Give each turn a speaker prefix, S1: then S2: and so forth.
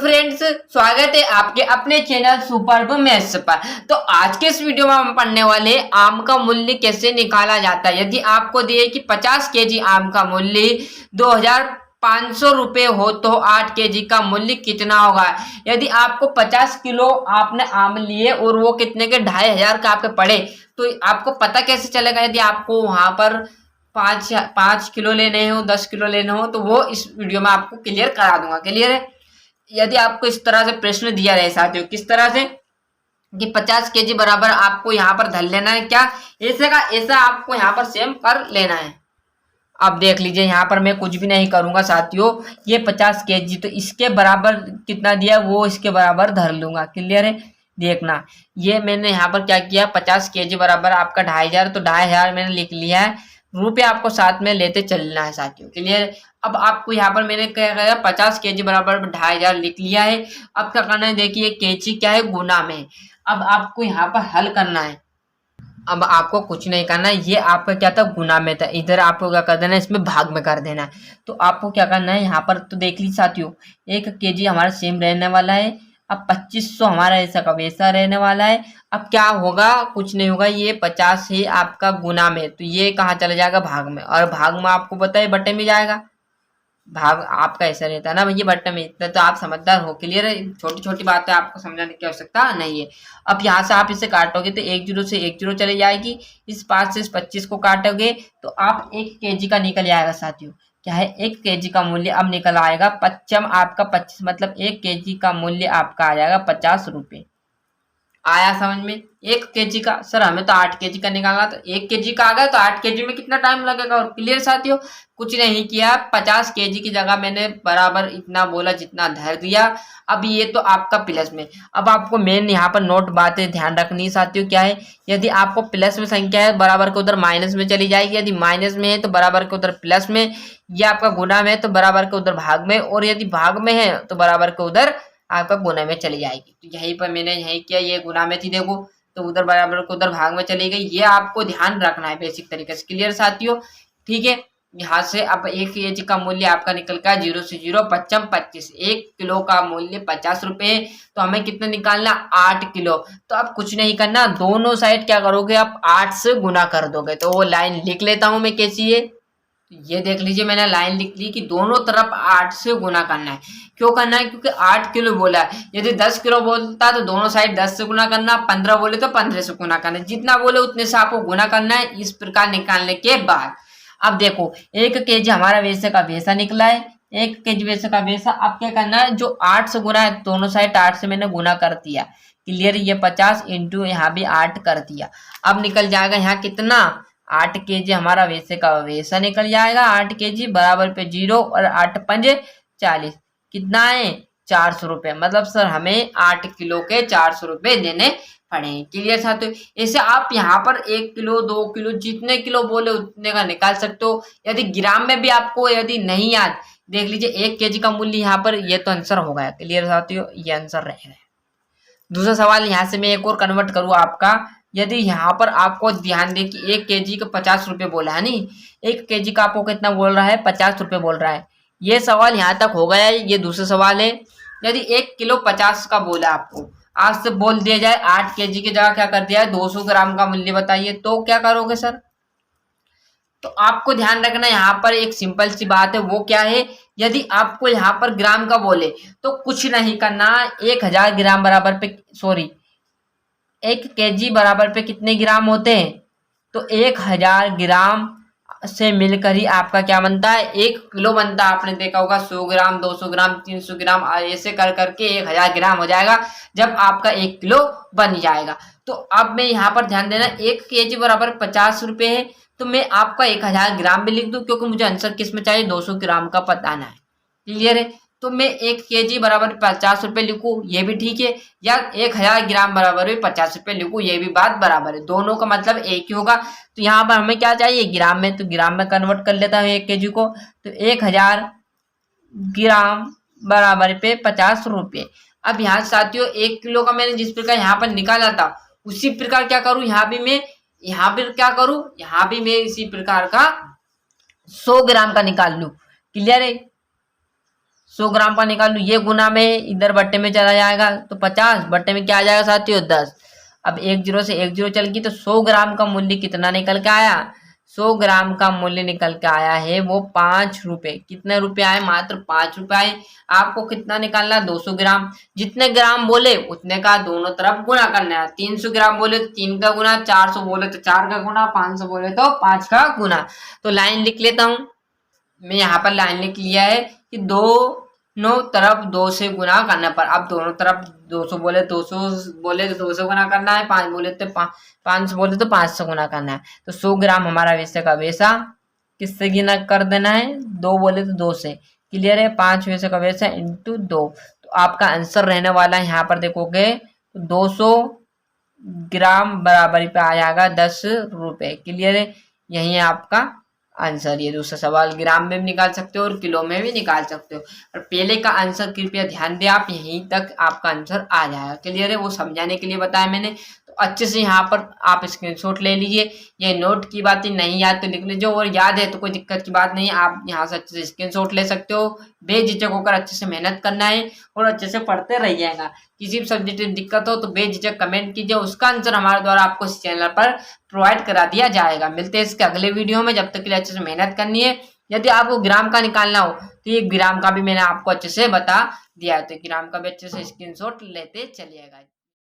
S1: Friends, स्वागत है आपके अपने चैनल सुपर्ब मैथ्स पर। तो आज के इस वीडियो में हम पढ़ने वाले आम का मूल्य कैसे निकाला जाता है। यदि आपको दिए कि 50 केजी आम का मूल्य 2500 रुपये हो तो 8 केजी का मूल्य कितना होगा। यदि आपको 50 किलो आपने आम लिए और वो कितने के 2500 का आपके पड़े तो आपको पता कैसे चलेगा। यदि आपको वहां पर 5 किलो लेने हो, 10 किलो लेने हो तो वो इस वीडियो में आपको क्लियर करा दूंगा। क्लियर है। यदि आपको इस तरह से प्रश्न दिया जाए साथियों, किस तरह से कि 50 केजी बराबर आपको यहाँ पर धर लेना है, क्या ऐसे का ऐसा आपको यहाँ पर सेम कर लेना है। अब देख लीजिए, यहाँ पर मैं कुछ भी नहीं करूंगा साथियों। ये 50 केजी तो इसके बराबर कितना दिया वो इसके बराबर धर लूंगा। क्लियर है। देखना, ये मैंने यहाँ पर क्या किया, 50 केजी बराबर आपका 2500, तो 2500 मैंने लिख लिया है। रुपये आपको साथ में लेते चलना है साथियों। क्लियर। अब आपको यहाँ पर मैंने क्या किया, 50 केजी बराबर 2500 लिख लिया है। अब क्या करना है, देखिए केजी क्या है, गुना में। अब आपको यहाँ पर हल करना है। अब आपको कुछ नहीं करना है, ये आपका क्या था, गुना में था। इधर आपको क्या कर देना है, इसमें भाग में कर देना है। तो आपको क्या करना है, यहाँ पर तो देख लीजिए साथियों, 1 केजी हमारा सेम रहने वाला है। अब 2500 हमारा ऐसा का वैसा रहने वाला है। अब क्या होगा, कुछ नहीं होगा, ये 50 है आपका गुना में, तो ये कहाँ चला जाएगा, भाग में। और भाग में आपको पता है बट्टे में जाएगा। भाग आपका ऐसा रहता है ना भैया, बट्टे में। इतना तो आप समझदार हो। क्लियर है। छोटी छोटी बातें आपको समझाने की आवश्यकता नहीं है। अब यहाँ से आप इसे काटोगे तो 1 जीरो से 1 जीरो चली जाएगी। इस 5 से इस 25 को काटोगे तो आप 1 केजी का निकल जाएगा साथियों। क्या है, 1 केजी का मूल्य अब निकल आएगा। पच्चम आपका 25, मतलब 1 केजी का मूल्य आपका आ जाएगा 50 रुपये। आया समझ में। 1 केजी का, सर हमें तो 8 केजी का निकालना, तो 1 केजी का आ गया तो 8 केजी में कितना टाइम लगेगा। और क्लियर साथियों, कुछ नहीं किया, 50 केजी की जगह मैंने बराबर इतना बोला जितना धर दिया। अब ये तो आपका प्लस में। अब आपको मेन यहाँ पर नोट बातें ध्यान रखनी साथियों, क्या है, यदि आपको प्लस में संख्या है बराबर के उधर माइनस में चली जाएगी। यदि माइनस में है तो बराबर के उधर प्लस में। ये आपका गुना में है तो बराबर के उधर भाग में। और यदि भाग में है तो बराबर के उधर आपका गुना में चली जाएगी। तो यहीं पर मैंने यही किया, ये गुना में थी देखो, तो उधर बराबर को उधर भाग में चली गई। ये आपको ध्यान रखना है बेसिक तरीके से। क्लियर साथियों। ठीक है। यहाँ से अब 1 केजी का मूल्य आपका निकल का 0 से 0 पच्चम 25। 1 किलो का मूल्य 50 रुपए, तो हमें कितना निकालना, 8 किलो। तो अब कुछ नहीं करना, दोनों साइड क्या करोगे, आप 8 से गुना कर दोगे। तो वो लाइन लिख लेता हूं मैं कैसी है। ये देख लीजिए, मैंने लाइन लिख ली कि दोनों तरफ 8 से गुना करना है। क्यों करना है, क्योंकि 8 किलो बोला है। यदि 10 किलो बोलता तो दोनों साइड 10 से गुना करना, 15 बोले तो 15 से गुना करना, जितना बोले उतने से आपको गुना करना है। इस प्रकार निकालने के बाद अब देखो, 1 केजी हमारा वैसे का वैसा निकला है, 1 केजी वैसे का वैसा। अब क्या करना है, जो 8 से गुना है, दोनों साइड 8 से मैंने गुना कर दिया। क्लियर। ये 50 इंटू यहाँ भी 8 कर दिया। अब निकल जाएगा यहाँ कितना, 8 केजी हमारा वैसे का वैसा निकल जाएगा। 8 केजी बराबर पे 0 और 8 पंजे 40, कितना है, 400 रुपये। मतलब सर हमें 8 किलो के 400 रुपये देने पड़े। क्लियर साथियों। ऐसे आप यहाँ पर 1 किलो 2 किलो जितने किलो बोले उतने का निकाल सकते हो। यदि ग्राम में भी आपको यदि नहीं याद, देख लीजिए 1 केजी का मूल्य यहाँ पर, ये तो आंसर हो गया। क्लियर साथियों, ये आंसर रहेगा। दूसरा सवाल यहाँ से मैं एक और कन्वर्ट करूँ आपका। यदि यहाँ पर आपको ध्यान दे कि 1 केजी का 50 रुपये बोला है, नहीं 1 केजी का आपको कितना बोल रहा है, 50 रुपये बोल रहा है। ये सवाल यहाँ तक हो गया है। ये दूसरा सवाल है, यदि 1 किलो 50 का बोला आपको, आज से बोल दिया जाए 8 केजी की जगह क्या कर दिया है, 200 ग्राम का मूल्य बताइए, तो क्या करोगे सर। तो आपको ध्यान रखना, यहाँ पर एक सिंपल सी बात है, वो क्या है, यदि आपको यहाँ पर ग्राम का बोले तो कुछ नहीं करना। 1000 ग्राम बराबर पे, सॉरी 1 केजी बराबर पे कितने ग्राम होते हैं, तो 1000 ग्राम से मिलकर ही आपका क्या बनता है, 1 किलो बनता है। आपने देखा होगा 100 ग्राम 200 ग्राम 300 ग्राम ऐसे कर करके 1000 ग्राम हो जाएगा जब आपका 1 किलो बन जाएगा। तो अब मैं यहाँ पर ध्यान देना, 1 केजी बराबर 50 रुपये है, तो मैं आपका 1000 ग्राम भी लिख दूं, क्योंकि मुझे आंसर किस में चाहिए, 200 ग्राम का बताना है। क्लियर है। तो मैं 1 केजी बराबर 50 रुपये लिखूं, ये भी ठीक है, या 1000 ग्राम बराबर भी 50 रुपये लिखूं, ये भी बात बराबर है। दोनों का मतलब एक ही होगा। तो यहाँ पर हमें क्या चाहिए, ग्राम में, तो ग्राम में कन्वर्ट कर लेता हूँ 1 केजी को। तो 1000 ग्राम बराबर पे 50 रुपये। अब यहाँ साथियों 1 किलो का मैंने जिस प्रकार यहाँ पर निकाला था, उसी प्रकार क्या करूँ, यहाँ भी मैं, यहाँ पर क्या करूँ, यहाँ भी मैं इसी प्रकार का 100 ग्राम का निकाल लूँ। क्लियर है। 100 ग्राम का निकाल लूँ, ये गुना में इधर बट्टे में चला जाएगा तो 50, बट्टे में क्या आ जाएगा साथियों 10। अब 1 जीरो से 1 जीरो चल गई तो 100 ग्राम का मूल्य कितना निकल के आया, 100 ग्राम का मूल्य निकल के आया है वो 5 रुपए। कितने रुपए आए, मात्र 5 रुपए आए। आपको कितना निकालना है, 200 ग्राम। जितने ग्राम बोले उतने का दोनों तरफ गुना करना है। 300 ग्राम बोले तो 3 का गुना, 400 बोले तो 4 का गुना, 500 बोले तो 5 का गुना। तो लाइन लिख लेता हूं मैं, यहाँ पर लाइन लिख लिया है कि दोनों तरफ 2 से गुना करने पर, अब दोनों तरफ 200 बोले 200 बोले तो 200 गुना करना है, 5 बोले तो 500 बोले तो 500 गुना करना है। तो 100 ग्राम हमारा वैसे का वैसा किससे गुना कर देना है, 2 बोले तो 2 से। क्लियर है, 5 वैसे का वैसा इंटू 2। तो आपका आंसर रहने वाला है यहाँ पर देखोगे 200 ग्राम बराबर पे आ जाएगा 10 रुपए। क्लियर है, यही है आपका आंसर। ये दूसरा सवाल ग्राम में भी निकाल सकते हो और किलो में भी निकाल सकते हो, और पहले का आंसर कृपया ध्यान दें आप, यहीं तक आपका आंसर आ जाएगा। क्लियर है, वो समझाने के लिए बताया मैंने। तो अच्छे से यहाँ पर आप स्क्रीनशॉट ले लीजिए, ये नोट की बातें नहीं याद तो लिख लीजिए, और याद है तो कोई दिक्कत की बात नहीं, आप यहाँ से अच्छे से स्क्रीनशॉट ले सकते हो। बेझिझक होकर अच्छे से मेहनत करना है और अच्छे से पढ़ते रहिएगा। किसी भी सब्जेक्ट में दिक्कत हो तो बेझिझक कमेंट कीजिए, उसका आंसर हमारे द्वारा आपको इस चैनल पर प्रोवाइड करा दिया जाएगा। मिलते हैं इसके अगले वीडियो में, जब तक के लिए अच्छे से मेहनत करनी है। यदि आपको ग्राम का निकालना हो तो ये ग्राम का भी मैंने आपको अच्छे से बता दिया है, तो ग्राम का भी अच्छे से स्क्रीनशॉट लेते चलिएगा।